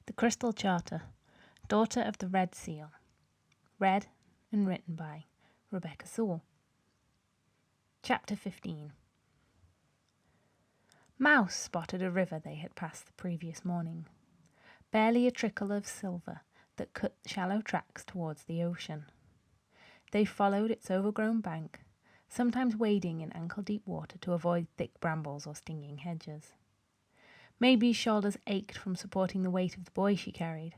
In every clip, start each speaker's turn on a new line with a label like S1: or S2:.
S1: The Crystal Charter, Daughter of the Red Seal. Read and written by Rebecca Sewell. Chapter 15. Mouse spotted a river they had passed the previous morning, barely a trickle of silver that cut shallow tracks towards the ocean. They followed its overgrown bank, sometimes wading in ankle-deep water to avoid thick brambles or stinging hedges. Maebe's shoulders ached from supporting the weight of the boy she carried,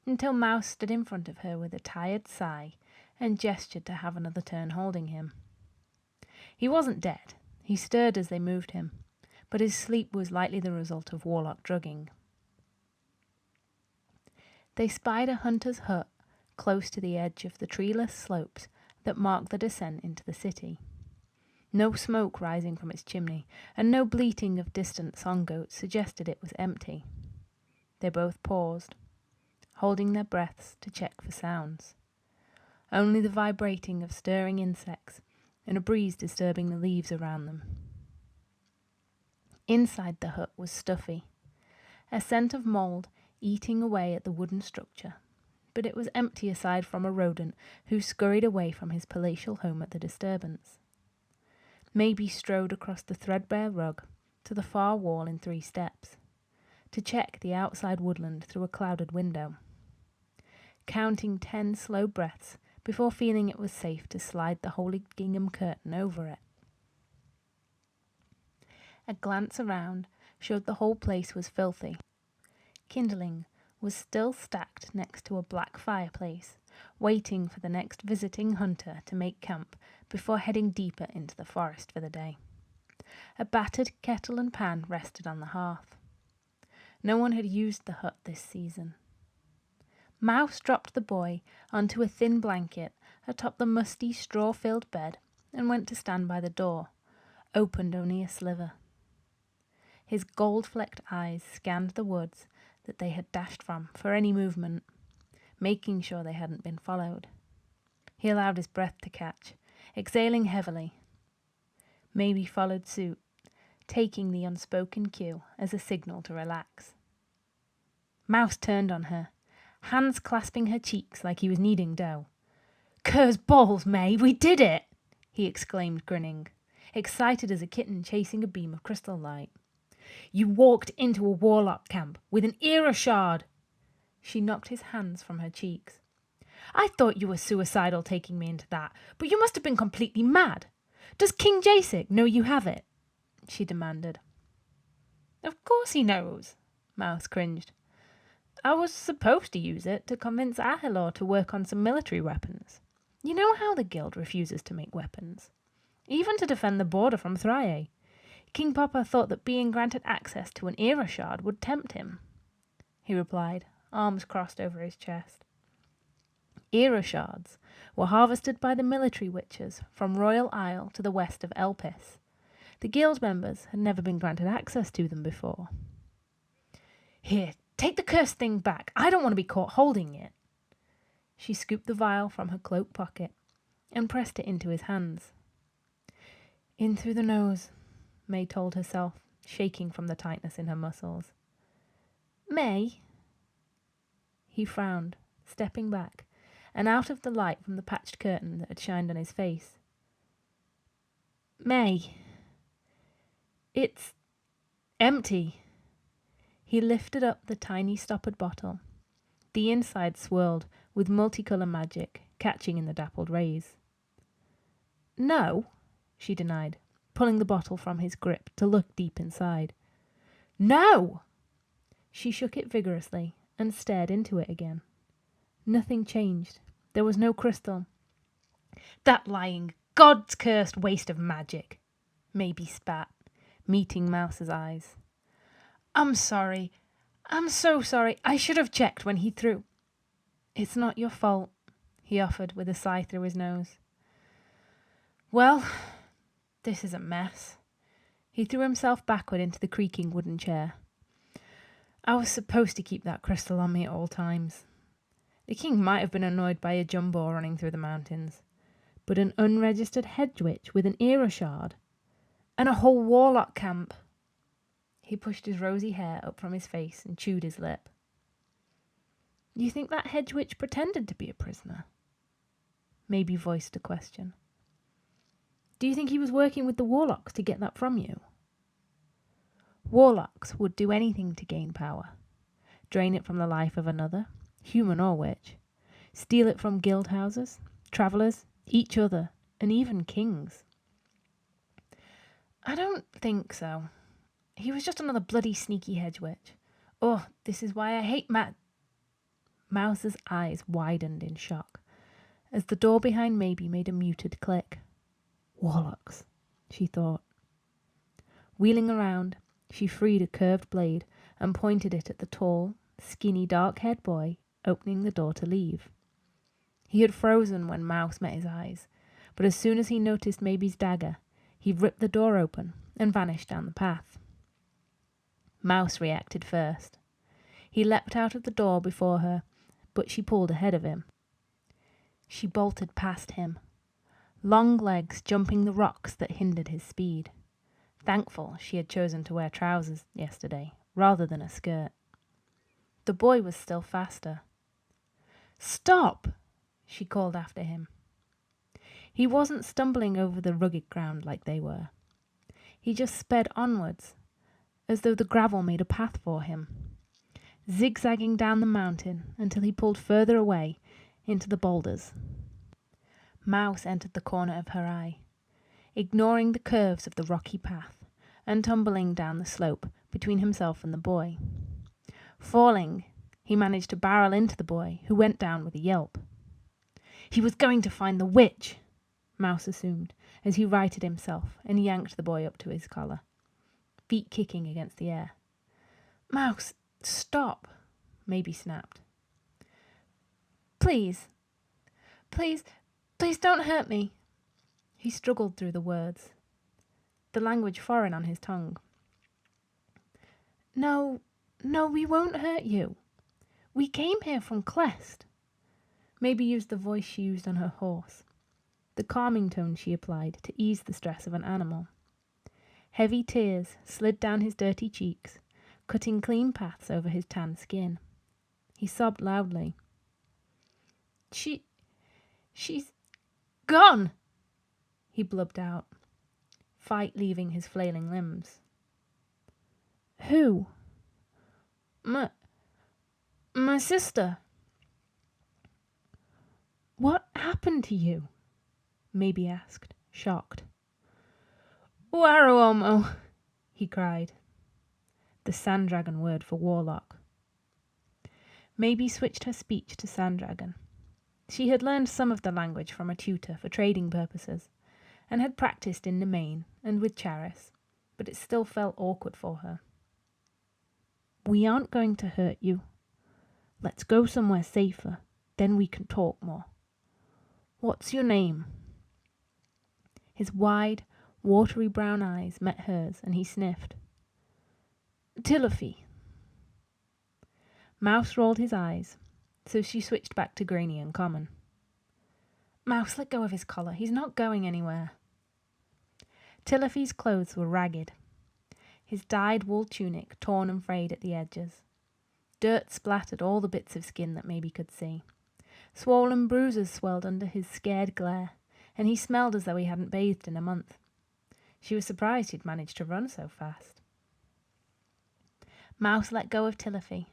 S1: until Mouse stood in front of her with a tired sigh and gestured to have another turn holding him. He wasn't dead. He stirred as they moved him, but his sleep was likely the result of warlock drugging. They spied a hunter's hut close to the edge of the treeless slopes that marked the descent into the city. No smoke rising from its chimney, and no bleating of distant song-goats suggested it was empty. They both paused, holding their breaths to check for sounds. Only the vibrating of stirring insects and a breeze disturbing the leaves around them. Inside the hut was stuffy, a scent of mould eating away at the wooden structure, but it was empty aside from a rodent who scurried away from his palatial home at the disturbance. Maebe strode across the threadbare rug to the far wall in 3 steps, to check the outside woodland through a clouded window, counting 10 slow breaths before feeling it was safe to slide the holy gingham curtain over it. A glance around showed the whole place was filthy. Kindling was still stacked next to a black fireplace, waiting for the next visiting hunter to make camp before heading deeper into the forest for the day. A battered kettle and pan rested on the hearth. No one had used the hut this season. Mouse dropped the boy onto a thin blanket atop the musty, straw-filled bed and went to stand by the door, opened only a sliver. His gold-flecked eyes scanned the woods that they had dashed from for any movement, making sure they hadn't been followed. He allowed his breath to catch, exhaling heavily. Maebe followed suit, taking the unspoken cue as a signal to relax. Mouse turned on her, hands clasping her cheeks like he was kneading dough. "Curse balls, May, we did it!" he exclaimed, grinning, excited as a kitten chasing a beam of crystal light. "You walked into a warlock camp with an era shard!" She knocked his hands from her cheeks. "I thought you were suicidal taking me into that, but you must have been completely mad. Does King Jasik know you have it?" she demanded. "Of course he knows," Mouse cringed. "I was supposed to use it to convince Ahilor to work on some military weapons. You know how the guild refuses to make weapons, even to defend the border from Thryae. King Papa thought that being granted access to an era shard would tempt him," he replied, arms crossed over his chest. Era shards were harvested by the military witches from Royal Isle to the west of Elpis. The guild members had never been granted access to them before. "Here, take the cursed thing back. I don't want to be caught holding it." She scooped the vial from her cloak pocket and pressed it into his hands. "In through the nose," May told herself, shaking from the tightness in her muscles. "May?" He frowned, stepping back, and out of the light from the patched curtain that had shined on his face. "May, it's empty." He lifted up the tiny stoppered bottle. The inside swirled with multicolour magic, catching in the dappled rays. "No," she denied, pulling the bottle from his grip to look deep inside. "No!" She shook it vigorously and stared into it again. Nothing changed. There was no crystal. "That lying, God's cursed waste of magic," Maebe spat, meeting Mouse's eyes. "I'm sorry. I'm so sorry. I should have checked when he threw." "It's not your fault," he offered with a sigh through his nose. "Well, this is a mess." He threw himself backward into the creaking wooden chair. "I was supposed to keep that crystal on me at all times. The king might have been annoyed by a jumbo running through the mountains, but an unregistered hedge witch with an era shard, and a whole warlock camp." He pushed his rosy hair up from his face and chewed his lip. You think that hedge witch pretended to be a prisoner? Maebe voiced a question. Do you think he was working with the warlocks to get that from you? Warlocks would do anything to gain power. Drain it from the life of another, human or witch. Steal it from guild houses, travellers, each other, and even kings. I don't think so. He was just another bloody sneaky hedge witch. Oh, this is why I hate Mouse's eyes widened in shock as the door behind Maebe made a muted click. Warlocks, she thought. Wheeling around, she freed a curved blade and pointed it at the tall, skinny, dark-haired boy opening the door to leave. He had frozen when Mouse met his eyes, but as soon as he noticed Maebe's dagger, he ripped the door open and vanished down the path. Mouse reacted first. He leapt out of the door before her, but she pulled ahead of him. She bolted past him, long legs jumping the rocks that hindered his speed. Thankful she had chosen to wear trousers yesterday, rather than a skirt. The boy was still faster. Stop! She called after him. He wasn't stumbling over the rugged ground like they were. He just sped onwards, as though the gravel made a path for him, zigzagging down the mountain until he pulled further away into the boulders. Mouse entered the corner of her eye, ignoring the curves of the rocky path and tumbling down the slope between himself and the boy. Falling, he managed to barrel into the boy, who went down with a yelp. He was going to find the witch, Mouse assumed, as he righted himself and yanked the boy up to his collar, feet kicking against the air. Mouse, stop, Maebe snapped. Please don't hurt me. He struggled through the words, the language foreign on his tongue. No, we won't hurt you. We came here from Clest. Maebe used the voice she used on her horse, the calming tone she applied to ease the stress of an animal. Heavy tears slid down his dirty cheeks, cutting clean paths over his tan skin. He sobbed loudly. She's gone, he blubbed out, fight leaving his flailing limbs. Who? My sister. What happened to you? Maebe asked, shocked. Waroomo, he cried, the Sand Dragon word for warlock. Maebe switched her speech to Sand Dragon. She had learned some of the language from a tutor for trading purposes, and had practiced in Nemain and with Charis, but it still felt awkward for her. We aren't going to hurt you. Let's go somewhere safer, then we can talk more. What's your name? His wide, watery brown eyes met hers, and he sniffed. Tiliphy. Mouse rolled his eyes, so she switched back to Grainy and Common. Mouse, let go of his collar. He's not going anywhere. Tiliphy's clothes were ragged, his dyed wool tunic torn and frayed at the edges. Dirt splattered all the bits of skin that Maebe could see. Swollen bruises swelled under his scared glare, and he smelled as though he hadn't bathed in a month. She was surprised he'd managed to run so fast. Mouse let go of Tiliphy,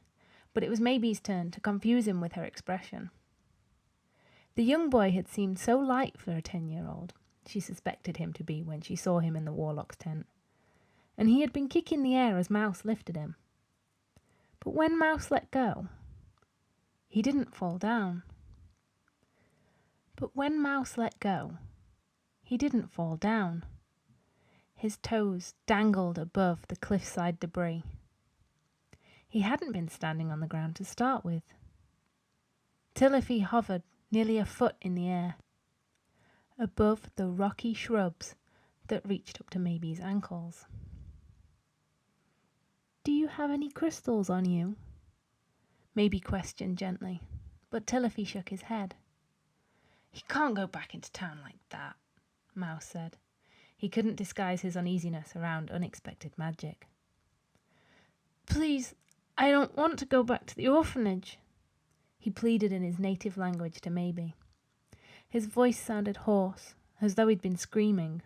S1: but it was Maebe's turn to confuse him with her expression. The young boy had seemed so light for a 10-year-old, she suspected him to be when she saw him in the warlock's tent, and he had been kicking the air as Mouse lifted him. But when Mouse let go, he didn't fall down. His toes dangled above the cliffside debris. He hadn't been standing on the ground to start with. Tiliphy hovered nearly a foot in the air, above the rocky shrubs that reached up to Maebe's ankles. Do you have any crystals on you? Maebe questioned gently, but Tiliphy shook his head. He can't go back into town like that, Mouse said. He couldn't disguise his uneasiness around unexpected magic. Please, I don't want to go back to the orphanage. He pleaded in his native language to Maebe. His voice sounded hoarse, as though he'd been screaming.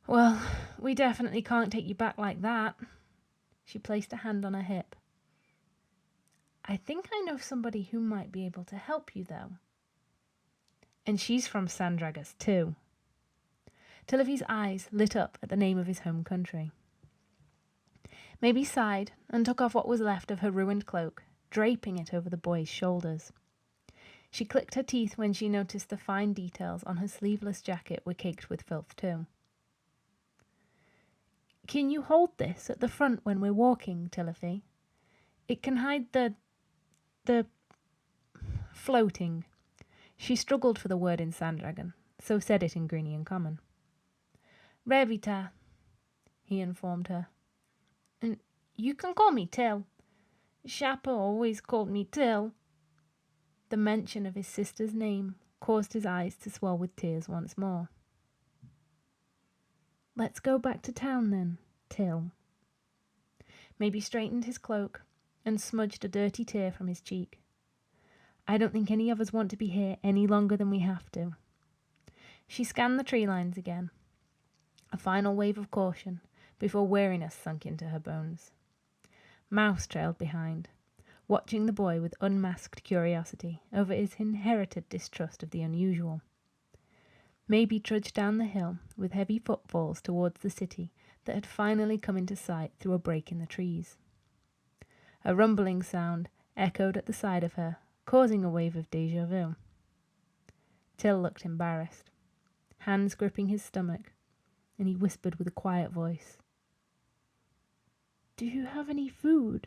S1: Well, we definitely can't take you back like that. She placed a hand on her hip. I think I know somebody who might be able to help you, though. And she's from Sandragas, too. Tillavy's eyes lit up at the name of his home country. Maebe sighed and took off what was left of her ruined cloak, draping it over the boy's shoulders. She clicked her teeth when she noticed the fine details on her sleeveless jacket were caked with filth too. Can you hold this at the front when we're walking, Tillathy? It can hide the floating. She struggled for the word in Sandragon, so said it in Greenian Common. Revita, he informed her. And you can call me Till. Shappa always called me Till. The mention of his sister's name caused his eyes to swell with tears once more. Let's go back to town then, Till. Maebe straightened his cloak and smudged a dirty tear from his cheek. I don't think any of us want to be here any longer than we have to. She scanned the tree lines again. A final wave of caution before weariness sunk into her bones. Mouse trailed behind, watching the boy with unmasked curiosity over his inherited distrust of the unusual. Maebe trudged down the hill with heavy footfalls towards the city that had finally come into sight through a break in the trees. A rumbling sound echoed at the side of her, causing a wave of déjà vu. Till looked embarrassed, hands gripping his stomach, and he whispered with a quiet voice. Do you have any food?